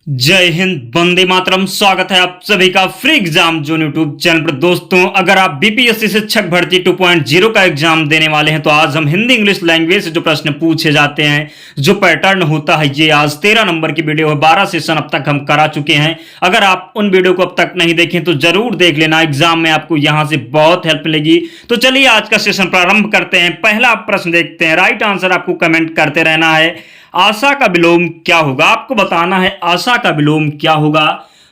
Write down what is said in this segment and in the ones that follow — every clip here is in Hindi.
जय हिंद, वंदे मातरम। स्वागत है आप सभी का free exam zone YouTube channel पर। दोस्तों, अगर आप बीपीएससी शिक्षक भर्ती 2.0 का एग्जाम देने वाले हैं तो आज हम हिंदी इंग्लिश लैंग्वेज से जो प्रश्न पूछे जाते हैं, जो पैटर्न होता है, ये आज 13 नंबर की वीडियो है। 12 सेशन अब तक हम करा चुके हैं। अगर आप उन वीडियो को अब तक नहीं देखें तो जरूर देख लेना, एग्जाम में आपको यहां से बहुत हेल्प मिलेगी। तो चलिए आज का सेशन प्रारंभ करते हैं। पहला प्रश्न देखते हैं। राइट आंसर आपको कमेंट करते रहना है। आशा का विलोम क्या होगा? आपको बताना है आशा का विलोम क्या होगा।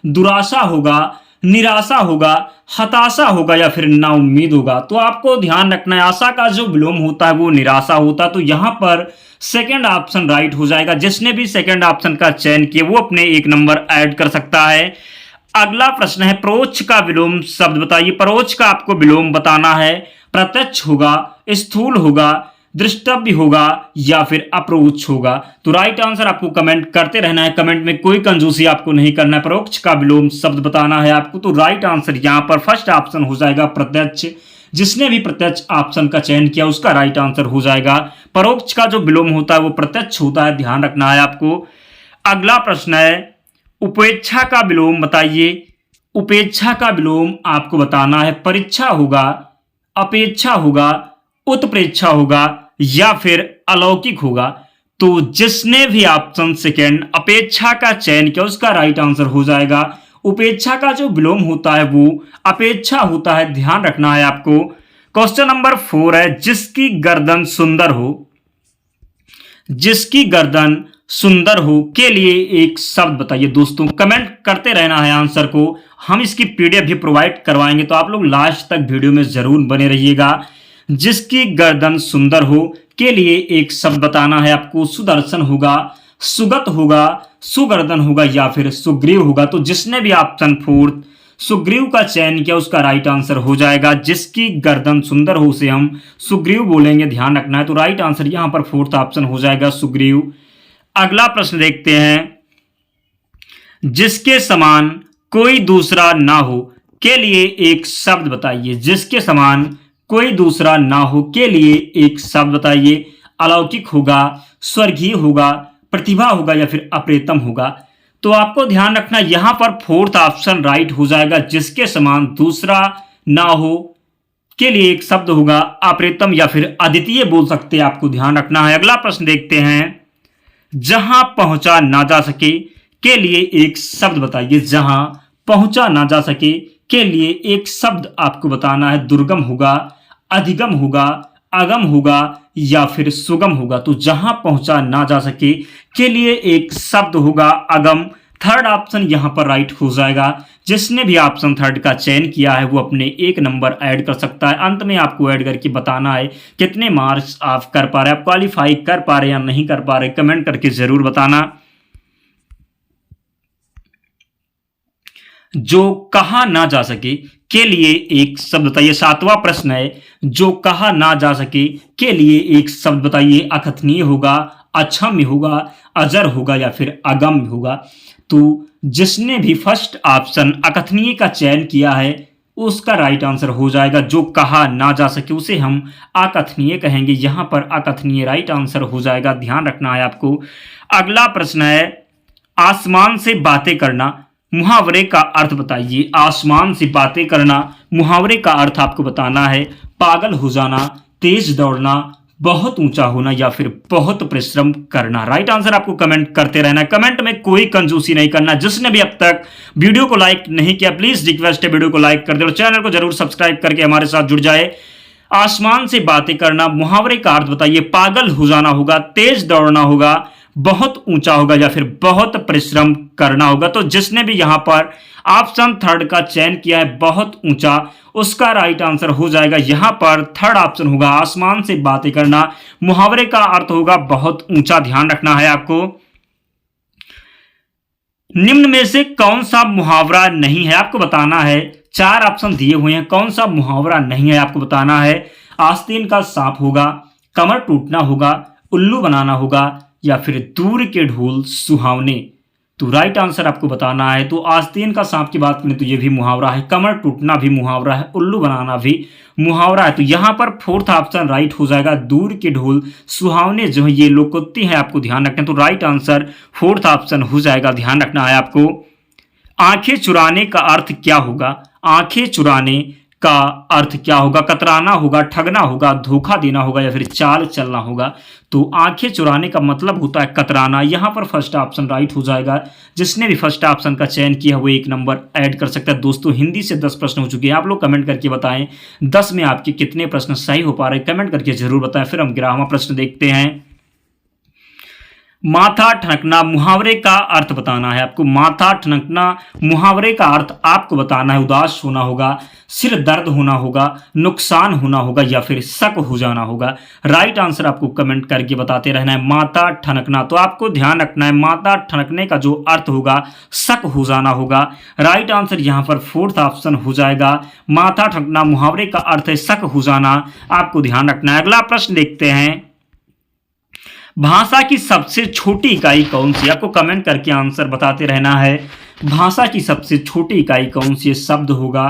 दुराशा होगा, निराशा होगा, हताशा होगा या फिर नाउम्मीद होगा। तो आपको ध्यान रखना है आशा का जो विलोम होता है वो निराशा होता है। तो यहां पर सेकंड ऑप्शन राइट हो जाएगा। जिसने भी सेकंड ऑप्शन का चयन किया वो अपने एक नंबर ऐड कर सकता है। अगला प्रश्न है परोक्ष का विलोम शब्द बताइए। परोक्ष का आपको विलोम बताना है। प्रत्यक्ष होगा, स्थूल होगा, दृष्टव्य होगा या फिर अप्रोच होगा। तो राइट आंसर आपको कमेंट करते रहना है। कमेंट में कोई कंजूसी आपको नहीं करना है। परोक्ष का विलोम शब्द बताना है आपको। तो राइट आंसर यहां पर फर्स्ट ऑप्शन हो जाएगा प्रत्यक्ष। जिसने भी प्रत्यक्ष ऑप्शन का चयन किया उसका राइट आंसर हो जाएगा। परोक्ष का जो विलोम होता है वो प्रत्यक्ष होता है, ध्यान रखना है आपको। अगला प्रश्न है उपेक्षा का विलोम बताइए। उपेक्षा का विलोम आपको बताना है। परीक्षा होगा, अपेक्षा होगा, उत्प्रेक्षा होगा या फिर अलौकिक होगा। तो जिसने भी ऑप्शन सेकेंड अपेक्षा का चयन किया उसका राइट आंसर हो जाएगा। उपेक्षा का जो विलोम होता है वो अपेक्षा होता है, ध्यान रखना है आपको। क्वेश्चन नंबर 4 है जिसकी गर्दन सुंदर हो। जिसकी गर्दन सुंदर हो के लिए एक शब्द बताइए। दोस्तों कमेंट करते रहना है आंसर को। हम इसकी पीडीएफ भी प्रोवाइड करवाएंगे तो आप लोग लास्ट तक वीडियो में जरूर बने रहिएगा। जिसकी गर्दन सुंदर हो के लिए एक शब्द बताना है आपको। सुदर्शन होगा, सुगत होगा, सुगर्दन होगा या फिर सुग्रीव होगा। तो जिसने भी ऑप्शन 4 सुग्रीव का चयन किया उसका राइट आंसर हो जाएगा। जिसकी गर्दन सुंदर हो उसे हम सुग्रीव बोलेंगे, ध्यान रखना है। तो राइट आंसर यहां पर 4th ऑप्शन हो जाएगा सुग्रीव। अगला प्रश्न देखते हैं। जिसके समान कोई दूसरा ना हो के लिए एक शब्द बताइए। जिसके समान कोई दूसरा ना हो के लिए एक शब्द बताइए। अलौकिक होगा, स्वर्गीय होगा, प्रतिभा होगा या फिर अप्रेतम होगा। तो आपको ध्यान रखना यहां पर 4th ऑप्शन राइट हो जाएगा। जिसके समान दूसरा ना हो के लिए एक शब्द होगा अप्रेतम या फिर अद्वितीय बोल सकते हैं, आपको ध्यान रखना है। अगला प्रश्न देखते हैं। जहां पहुंचा ना जा सके के लिए एक शब्द बताइए। जहां पहुंचा ना जा सके के लिए एक शब्द आपको बताना है। दुर्गम होगा, अधिगम होगा, अगम होगा या फिर सुगम होगा। तो जहां पहुंचा ना जा सके के लिए एक शब्द होगा अगम। थर्ड ऑप्शन यहां पर राइट हो जाएगा। जिसने भी ऑप्शन 3 का चयन किया है वो अपने एक नंबर ऐड कर सकता है। अंत में आपको ऐड करके बताना है कितने मार्क्स आप कर पा रहे हैं, आप क्वालिफाई कर पा रहे हैं या नहीं कर पा रहे। कमेंट करके जरूर बताना। जो कहा ना जा सके के लिए एक शब्द बताइए। 7वां प्रश्न है जो कहा ना जा सके के लिए एक शब्द बताइए। अकथनीय होगा, अक्षम्य होगा, अजर होगा या फिर अगम्य होगा। तो जिसने भी फर्स्ट ऑप्शन अकथनीय का चयन किया है उसका राइट आंसर हो जाएगा। जो कहा ना जा सके उसे हम अकथनीय कहेंगे। यहां पर अकथनीय राइट आंसर हो जाएगा, ध्यान रखना है आपको। अगला प्रश्न है आसमान से बातें करना, मुहावरे का अर्थ बताइए। आसमान से बातें करना, मुहावरे का अर्थ आपको बताना है। पागल हो जाना, तेज दौड़ना, बहुत ऊंचा होना या फिर बहुत परिश्रम करना। राइट आंसर आपको कमेंट करते रहना है। कमेंट में कोई कंजूसी नहीं करना। जिसने भी अब तक वीडियो को लाइक नहीं किया प्लीज रिक्वेस्ट है वीडियो को लाइक कर दे और चैनल को जरूर सब्सक्राइब करके हमारे साथ जुड़ जाए। आसमान से बातें करना, मुहावरे का अर्थ बताइए। पागल हो जाना होगा, तेज दौड़ना होगा, बहुत ऊंचा होगा या फिर बहुत परिश्रम करना होगा। तो जिसने भी यहां पर ऑप्शन 3 का चयन किया है बहुत ऊंचा, उसका राइट आंसर हो जाएगा। यहां पर थर्ड ऑप्शन होगा आसमान से बातें करना, मुहावरे का अर्थ होगा बहुत ऊंचा, ध्यान रखना है आपको। निम्न में से कौन सा मुहावरा नहीं है आपको बताना है। 4 ऑप्शन दिए हुए हैं, कौन सा मुहावरा नहीं है आपको बताना है। आस्तीन का सांप होगा, कमर टूटना होगा, उल्लू बनाना होगा या फिर दूर के ढोल सुहावने। तो राइट आंसर आपको बताना है। तो आस्तीन का सांप की बात करें तो ये भी मुहावरा है, कमर टूटना भी मुहावरा है, उल्लू बनाना भी मुहावरा है। तो यहाँ पर फोर्थ ऑप्शन राइट हो जाएगा। दूर के ढोल सुहावने जो है ये लोकोक्ति है, आपको ध्यान रखना है। तो राइट आंसर फोर्थ ऑप्शन हो जाएगा, ध्यान रखना है आपको। आंखें चुराने का अर्थ क्या होगा? आंखें चुराने का अर्थ क्या होगा? कतराना होगा, ठगना होगा, धोखा देना होगा या फिर चाल चलना होगा। तो आंखें चुराने का मतलब होता है कतराना। यहां पर फर्स्ट ऑप्शन राइट हो जाएगा। जिसने भी फर्स्ट ऑप्शन का चयन किया वो 1 नंबर ऐड कर सकता है। दोस्तों हिंदी से 10 प्रश्न हो चुके हैं। आप लोग कमेंट करके बताएं 10 में आपके कितने प्रश्न सही हो पा रहे हैं, कमेंट करके जरूर बताएं। फिर हम 11वां प्रश्न देखते हैं। माथा ठनकना मुहावरे का अर्थ बताना है आपको। माथा ठनकना मुहावरे का अर्थ आपको बताना है। उदास होना होगा, सिर दर्द होना होगा, नुकसान होना होगा या फिर शक हो जाना होगा। राइट आंसर आपको कमेंट करके बताते रहना है। माथा ठनकना, तो आपको ध्यान रखना है माथा ठनकने का जो अर्थ होगा शक हो जाना होगा। राइट आंसर यहां पर फोर्थ ऑप्शन हो जाएगा। माथा ठनकना मुहावरे का अर्थ है शक हो जाना, आपको ध्यान रखना है। अगला प्रश्न देखते हैं। भाषा की सबसे छोटी इकाई कौन सी? आपको कमेंट करके आंसर बताते रहना है। भाषा की सबसे छोटी इकाई कौन सी? शब्द होगा,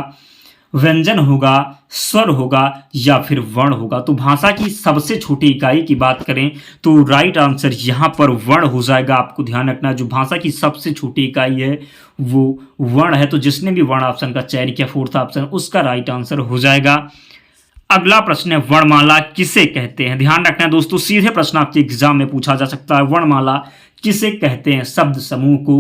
व्यंजन होगा, स्वर होगा या फिर वर्ण होगा। तो भाषा की सबसे छोटी इकाई की बात करें तो राइट आंसर यहां पर वर्ण हो जाएगा। आपको ध्यान रखना, जो भाषा की सबसे छोटी इकाई है वो वर्ण है। तो जिसने भी वर्ण ऑप्शन का चयन किया फोर्थ ऑप्शन, उसका राइट आंसर हो जाएगा। अगला प्रश्न है वर्णमाला किसे कहते हैं? ध्यान रखना है दोस्तों, सीधे प्रश्न आपके एग्जाम में पूछा जा सकता है। वर्णमाला किसे कहते हैं? शब्द समूह को,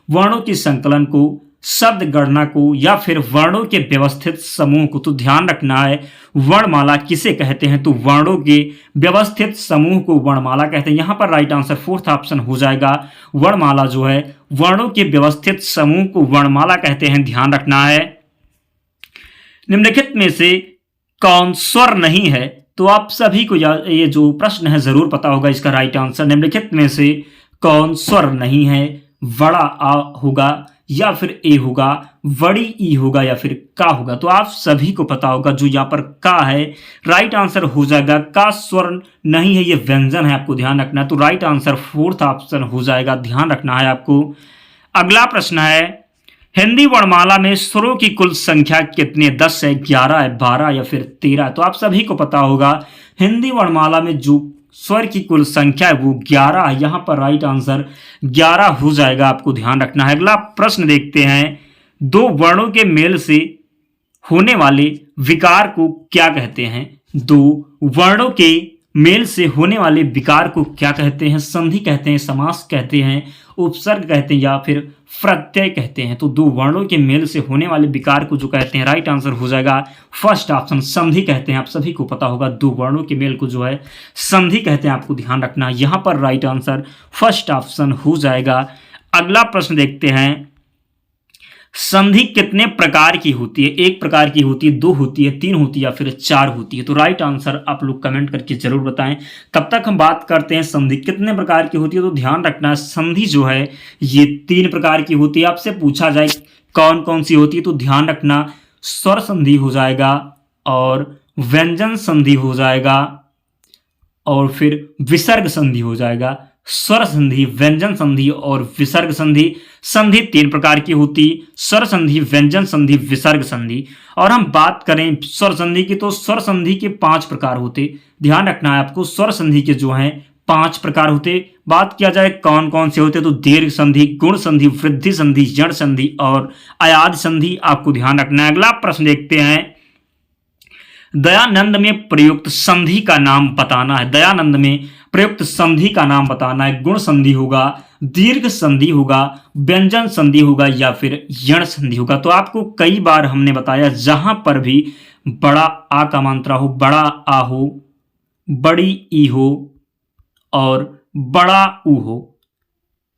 वर्णों के संकलन को, शब्द गणना को या फिर वर्णों के व्यवस्थित समूह को। तो ध्यान रखना है वर्णमाला किसे कहते हैं? तो वर्णों के व्यवस्थित समूह को वर्णमाला कहते हैं। यहां पर राइट आंसर फोर्थ ऑप्शन हो जाएगा। वर्णमाला जो है वर्णों के व्यवस्थित समूह को वर्णमाला कहते हैं, ध्यान रखना है। निम्नलिखित में से कौन स्वर नहीं है? तो आप सभी को ये जो प्रश्न है जरूर पता होगा इसका राइट आंसर। निम्नलिखित में से कौन स्वर नहीं है? बड़ा आ होगा या फिर ए होगा, बड़ी ई होगा या फिर का होगा। तो आप सभी को पता होगा जो यहाँ पर का है राइट आंसर हो जाएगा। का स्वर नहीं है, ये व्यंजन है, आपको ध्यान रखना है। तो राइट आंसर फोर्थ ऑप्शन हो जाएगा, ध्यान रखना है आपको। अगला प्रश्न है। हिंदी वर्णमाला में स्वरों की कुल संख्या कितनी है? 10 है, 11 है, 12 या फिर 13। तो आप सभी को पता होगा हिंदी वर्णमाला में जो स्वर की कुल संख्या है वो 11 है। यहां पर राइट आंसर 11 हो जाएगा, आपको ध्यान रखना है। अगला प्रश्न देखते हैं। 2 वर्णों के मेल से होने वाले विकार को क्या कहते हैं? 2 वर्णों के मेल से होने वाले विकार को क्या कहते हैं? संधि कहते हैं, समास कहते हैं, उपसर्ग कहते हैं या फिर प्रत्यय कहते हैं। तो 2 वर्णों के मेल से होने वाले विकार को जो कहते हैं राइट आंसर हो जाएगा फर्स्ट ऑप्शन, संधि कहते हैं। आप सभी को पता होगा 2 वर्णों के मेल को जो है संधि कहते हैं, आपको ध्यान रखना। यहां पर राइट आंसर फर्स्ट ऑप्शन हो जाएगा। अगला प्रश्न देखते हैं। संधि कितने प्रकार की होती है? 1 प्रकार की होती है, 2 होती है, 3 होती है या फिर 4 होती है। तो राइट आंसर आप लोग कमेंट करके जरूर बताएं। तब तक हम बात करते हैं संधि कितने प्रकार की होती है। तो ध्यान रखना संधि जो है ये 3 प्रकार की होती है। आपसे पूछा जाए कौन कौन सी होती है तो ध्यान रखना स्वर संधि हो जाएगा और व्यंजन संधि हो जाएगा और फिर विसर्ग संधि हो जाएगा। स्वर संधि, व्यंजन संधि और विसर्ग संधि। संधि 3 प्रकार की होती, स्वर संधि, व्यंजन संधि, विसर्ग संधि। और हम बात करें स्वर संधि की तो स्वर संधि के 5 प्रकार होते। ध्यान रखना है आपको, स्वर संधि के जो हैं 5 प्रकार होते। बात किया जाए कौन कौन से होते तो दीर्घ संधि, गुण संधि, वृद्धि संधि, जड़ संधि और अयाद संधि, आपको ध्यान रखना है। अगला प्रश्न देखते हैं। दयानंद में प्रयुक्त संधि का नाम बताना है। दयानंद में प्रयुक्त संधि का नाम बताना है। गुण संधि होगा, दीर्घ संधि होगा, व्यंजन संधि होगा या फिर यण संधि होगा। तो आपको कई बार हमने बताया जहां पर भी बड़ा आ का मात्रा हो, बड़ा आ हो, बड़ी ई हो और बड़ा ऊ हो,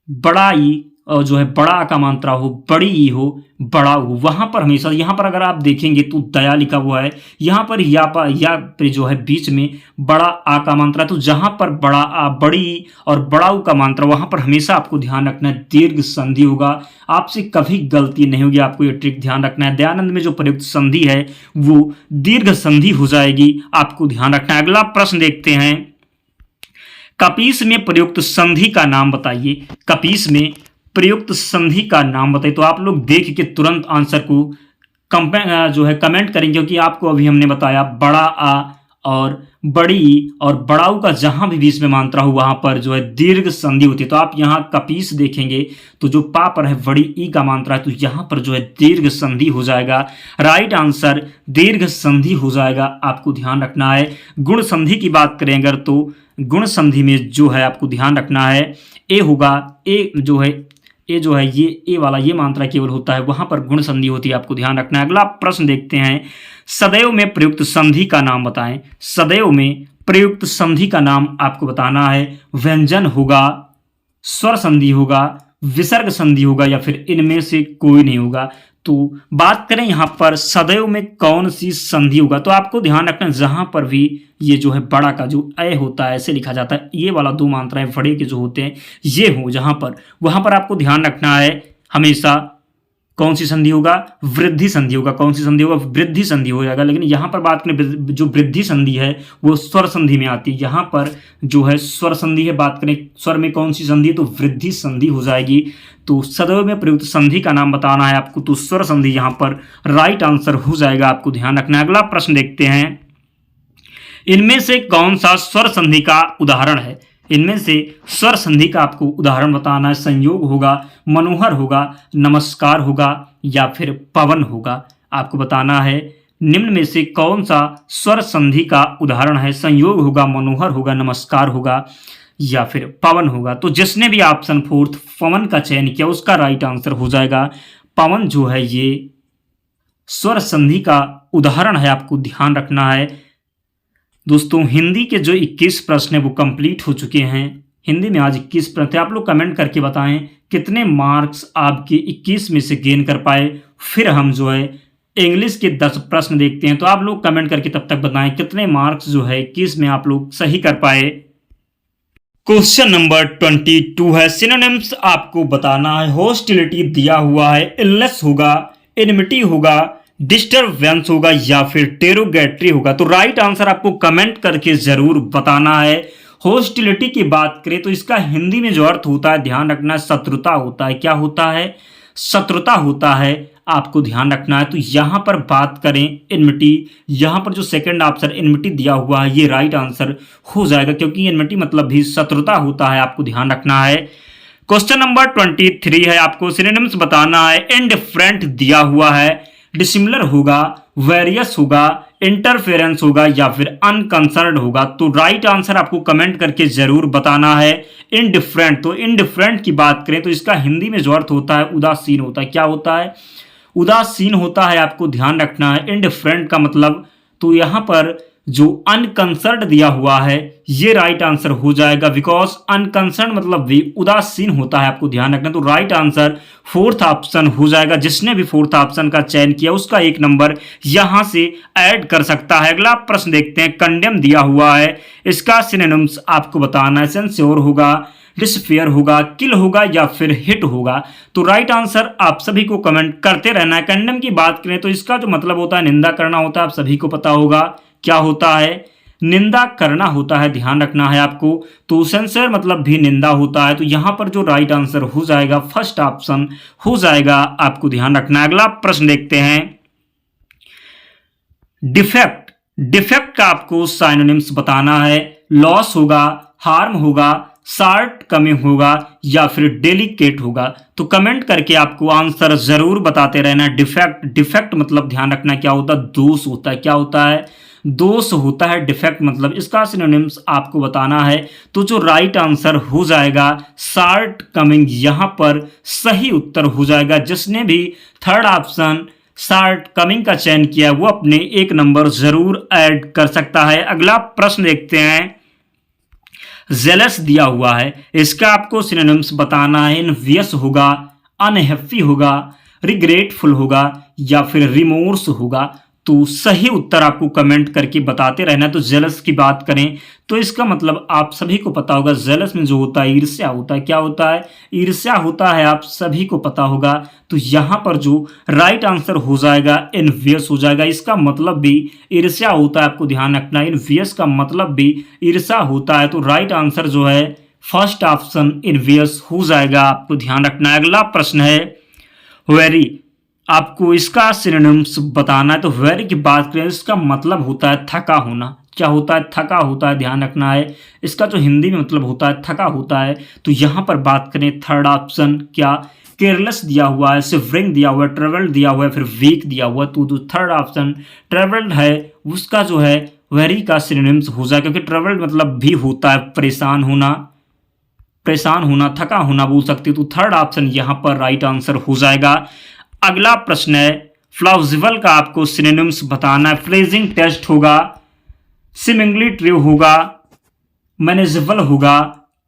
बड़ा ई और जो है बड़ा आ का मात्रा हो, बड़ी ई हो, बड़ा ऊ, वहां पर हमेशा यहां पर अगर आप देखेंगे तो दया लिखा हुआ है, यहां पर या पर जो है बीच में बड़ा आ का मात्रा। तो जहां पर बड़ा आ, बड़ी ई और बड़ा ऊ का मात्रा वहां पर हमेशा आपको ध्यान रखना है दीर्घ संधि होगा। आपसे कभी गलती नहीं होगी, आपको ये ट्रिक ध्यान रखना है। दयानंद में जो प्रयुक्त संधि है वो दीर्घ संधि हो जाएगी, आपको ध्यान रखना है। अगला प्रश्न देखते हैं। कपीस में प्रयुक्त संधि का नाम बताइए। कपीस में प्रयुक्त संधि का नाम बताइए। तो आप लोग देख के तुरंत आंसर को जो है कमेंट करेंगे, क्योंकि आपको अभी हमने बताया बड़ा आ और बड़ी ई और बड़ाऊ का जहां भी बीच में मात्रा हो वहां पर जो है दीर्घ संधि होती है। तो आप यहाँ कपीस देखेंगे तो जो पा पर है बड़ी ई का मात्रा है, तो यहाँ पर जो है दीर्घ संधि हो जाएगा। राइट आंसर दीर्घ संधि हो जाएगा, आपको ध्यान रखना है। गुण संधि की बात करें अगर, तो गुण संधि में जो है आपको ध्यान रखना है ए होगा, ए जो है ये ए वाला ये मात्रा केवल होता है, वहां पर गुण संधि होती है, आपको ध्यान रखना है। अगला प्रश्न देखते हैं, सदैव में प्रयुक्त संधि का नाम बताएं। सदैव में प्रयुक्त संधि का नाम आपको बताना है। व्यंजन होगा, स्वर संधि होगा, विसर्ग संधि होगा या फिर इनमें से कोई नहीं होगा। तो बात करें यहां पर सदैव में कौन सी संधि होगा, तो आपको ध्यान रखना जहां पर भी ये जो है बड़ा का जो ए होता है ऐसे लिखा जाता है, ये वाला दो मात्राएं बड़े के जो होते हैं ये हो जहां पर, वहां पर आपको ध्यान रखना है हमेशा कौन सी संधि होगा, वृद्धि संधि होगा। कौन सी संधि होगा, वृद्धि संधि हो जाएगा। लेकिन यहाँ पर बात करें जो वृद्धि संधि है वो स्वर संधि में आती है, यहाँ पर जो है स्वर संधि है। बात करें स्वर में कौन सी संधि है, तो वृद्धि संधि हो जाएगी। तो सदैव में प्रयुक्त संधि का नाम बताना है आपको, तो स्वर संधि यहाँ पर राइट आंसर हो जाएगा, आपको ध्यान रखना है। अगला प्रश्न देखते हैं, इनमें से कौन सा स्वर संधि का उदाहरण है। इनमें से स्वर संधि का आपको उदाहरण बताना है। संयोग होगा, मनोहर होगा, नमस्कार होगा या फिर पवन होगा, आपको बताना है। निम्न में से कौन सा स्वर संधि का उदाहरण है। संयोग होगा, मनोहर होगा, नमस्कार होगा या फिर पवन होगा। तो जिसने भी ऑप्शन फोर्थ पवन का चयन किया उसका राइट आंसर हो जाएगा पवन। जो है ये स्वर संधि का उदाहरण है, आपको ध्यान रखना है। दोस्तों हिंदी के जो 21 प्रश्न है वो कंप्लीट हो चुके हैं। हिंदी में आज 21 प्रश्न थे। आप लोग कमेंट करके बताएं कितने मार्क्स आपके 21 में से गेन कर पाए। फिर हम जो है इंग्लिश के 10 प्रश्न देखते हैं। तो आप लोग कमेंट करके तब तक बताएं कितने मार्क्स जो है 21 में आप लोग सही कर पाए। क्वेश्चन नंबर 22 है, सिनोनिम्स आपको बताना है। हॉस्टिलिटी दिया हुआ है, इलनेस होगा, इनमिटी होगा, डिस्टर्बेंस होगा या फिर डेरोगेटरी होगा। तो राइट आंसर आपको कमेंट करके जरूर बताना है। हॉस्टिलिटी की बात करें तो इसका हिंदी में जो अर्थ होता है ध्यान रखना है, शत्रुता होता है। क्या होता है, शत्रुता होता है, आपको ध्यान रखना है। तो यहां पर बात करें इनमिटी, यहां पर जो सेकंड ऑप्शन इनमिटी दिया हुआ है ये राइट आंसर हो जाएगा, क्योंकि इनमिटी मतलब भी शत्रुता होता है, आपको ध्यान रखना है। क्वेश्चन नंबर 23 है, आपको सिनोनिम्स बताना है। इनडिफरेंट दिया हुआ है, डिसिमिलर होगा, वेरियस होगा, इंटरफेरेंस होगा या फिर अनकंसर्न्ड होगा। तो राइट आंसर आपको कमेंट करके जरूर बताना है इनडिफरेंट। तो इनडिफरेंट की बात करें तो इसका हिंदी में जो अर्थ होता है उदासीन होता है। क्या होता है, उदासीन होता है, आपको ध्यान रखना है। इनडिफरेंट का मतलब, तो यहां पर जो अनकंसर्न्ड दिया हुआ है ये राइट आंसर हो जाएगा, बिकॉज अनकंसर्न मतलब भी उदासीन होता है, आपको ध्यान रखना। तो राइट आंसर फोर्थ ऑप्शन हो जाएगा। जिसने भी फोर्थ ऑप्शन का चयन किया उसका एक नंबर यहां से ऐड कर सकता है। अगला प्रश्न देखते हैं, कंडेम दिया हुआ है, इसका सिनोनिम्स आपको बताना है। सेंस्योर होगा, डिस्फेयर होगा, किल होगा या फिर हिट होगा। तो राइट आंसर आप सभी को कमेंट करते रहना है। कंडेम की बात करें तो इसका जो मतलब होता है निंदा करना होता है, आप सभी को पता होगा क्या होता है, निंदा करना होता है, ध्यान रखना है आपको। तो सेंसर मतलब भी निंदा होता है। तो यहां पर जो राइट आंसर हो जाएगा फर्स्ट ऑप्शन हो जाएगा, आपको ध्यान रखना है। अगला प्रश्न देखते हैं, डिफेक्ट। डिफेक्ट का आपको साइनोनिम्स बताना है। लॉस होगा, हार्म होगा, शॉर्ट कमिंग होगा या फिर डेलिकेट होगा। तो कमेंट करके आपको आंसर जरूर बताते रहना। डिफेक्ट, डिफेक्ट मतलब ध्यान रखना क्या होता है, दोष होता है। क्या होता है, दोष होता है डिफेक्ट मतलब। इसका सिनोनिम्स आपको बताना है। तो जो राइट आंसर हो जाएगा शॉर्ट कमिंग, यहां पर सही उत्तर हो जाएगा। जिसने भी थर्ड ऑप्शन शॉर्ट कमिंग का चयन किया वो अपने एक नंबर जरूर ऐड कर सकता है। अगला प्रश्न देखते हैं, जेलस दिया हुआ है, इसका आपको सिनोनिम्स बताना है। इनवियस होगा, अनहैप्पी होगा, रिग्रेटफुल होगा या फिर रिमोर्स होगा। तो सही उत्तर आपको कमेंट करके बताते रहना। तो जेलस की बात करें तो इसका मतलब आप सभी को पता होगा, जेलस में जो होता है ईर्ष्या होता है। क्या होता है, ईर्ष्या होता है, आप सभी को पता होगा। तो यहां पर जो राइट आंसर हो जाएगा एनवियस हो जाएगा। इसका मतलब भी ईर्ष्या होता है, आपको ध्यान रखना है। एनवियस का मतलब भी ईर्ष्या होता है। तो राइट आंसर जो है फर्स्ट ऑप्शन इनवियस हो जाएगा, आपको ध्यान रखना है। अगला प्रश्न है वेरी, आपको इसका सिनोनिम्स बताना है। तो वेरी की बात करें, इसका मतलब होता है थका होना। क्या होता है? थका होता है, ध्यान रखना है। इसका जो हिंदी में मतलब होता है थका होता है। तो यहाँ पर बात करें थर्ड ऑप्शन, क्या केयरलेस दिया हुआ है, सिवरिंग दिया हुआ है, ट्रेवल्ड दिया हुआ है, फिर वीक दिया हुआ है। तो जो थर्ड ऑप्शन ट्रेवल्ड है उसका जो है वेरी का सिनोनिम्स हो जाए, क्योंकि ट्रेवल्ड मतलब भी होता है परेशान होना, थका होना बोल सकते हो। तो थर्ड ऑप्शन यहाँ पर राइट आंसर हो जाएगा। अगला प्रश्न है प्लॉजिबल का आपको सिनोनिम्स बताना है। फ्रेजिंग टेस्ट होगा, सीमिंगली ट्रू होगा, मैनेजेबल होगा,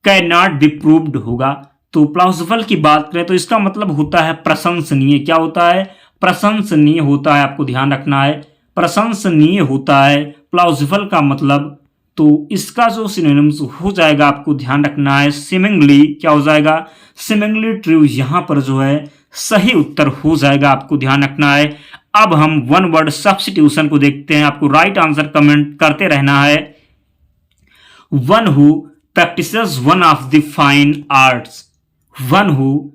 कैन नॉट बी प्रूव्ड होगा। तो प्लॉजिबल की बात करें तो इसका मतलब होता है प्रशंसनीय। क्या होता है? प्रशंसनीय होता है, आपको ध्यान रखना है, प्रशंसनीय होता है प्लॉजिबल का मतलब। तो इसका जो सिनोनिम्स हो जाएगा आपको ध्यान रखना है सीमिंगली, क्या हो जाएगा? सीमिंगली ट्रू यहाँ पर जो है सही उत्तर हो जाएगा, आपको ध्यान रखना है। अब हम वन वर्ड सब्स्टिट्यूशन को देखते हैं, आपको राइट आंसर कमेंट करते रहना है। One who practices one of the fine arts, one who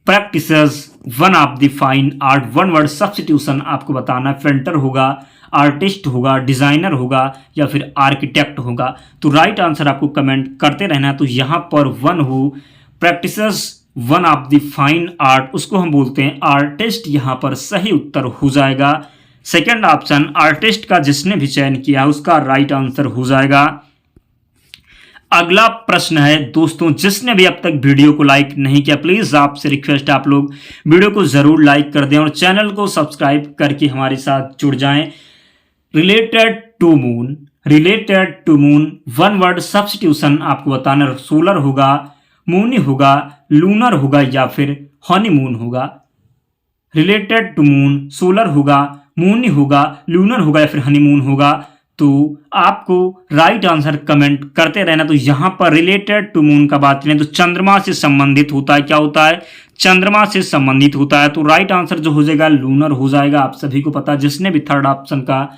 practices one of the fine art, one word substitution आपको बताना है। पेंटर होगा, आर्टिस्ट होगा, डिजाइनर होगा या फिर आर्किटेक्ट होगा। तो राइट आंसर आपको कमेंट करते रहना है। तो यहां पर one who practices one of the fine art, उसको हम बोलते हैं आर्टिस्ट, यहां पर सही उत्तर हो जाएगा। सेकंड ऑप्शन आर्टिस्ट का जिसने भी चयन किया उसका राइट आंसर हो जाएगा। अगला प्रश्न है दोस्तों, जिसने भी अब तक वीडियो को लाइक नहीं किया प्लीज आपसे रिक्वेस्ट है आप लोग वीडियो को जरूर लाइक कर दें और चैनल को सब्सक्राइब करके हमारे साथ जुड़ जाएं। Related to moon one word substitution आपको बताना, सोलर होगा, मूनी होगा, लूनर होगा या फिर हनीमून होगा। रिलेटेड टू मून सोलर होगा, मूनी होगा, लूनर होगा या फिर हनीमून होगा। तो आपको राइट आंसर कमेंट करते रहना। तो यहां पर रिलेटेड टू मून का बात करें तो चंद्रमा से संबंधित होता है। क्या होता है? चंद्रमा से संबंधित होता है। तो राइट आंसर जो हो जाएगा लूनर हो जाएगा, आप सभी को पता। जिसने भी थर्ड ऑप्शन का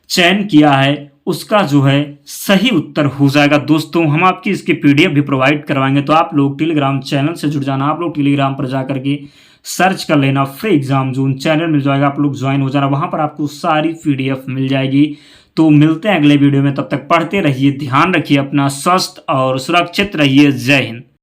चयन किया है उसका जो है सही उत्तर हो जाएगा। दोस्तों हम आपकी इसकी पीडीएफ भी प्रोवाइड करवाएंगे, तो आप लोग टेलीग्राम चैनल से जुड़ जाना। आप लोग टेलीग्राम पर जाकर के सर्च कर लेना फ्री एग्जाम जोन, चैनल मिल जाएगा, आप लोग ज्वाइन हो जाना, वहां पर आपको सारी पीडीएफ मिल जाएगी। तो मिलते हैं अगले वीडियो में, तब तक पढ़ते रहिए, ध्यान रखिए अपना, स्वस्थ और सुरक्षित रहिए। जय हिंद।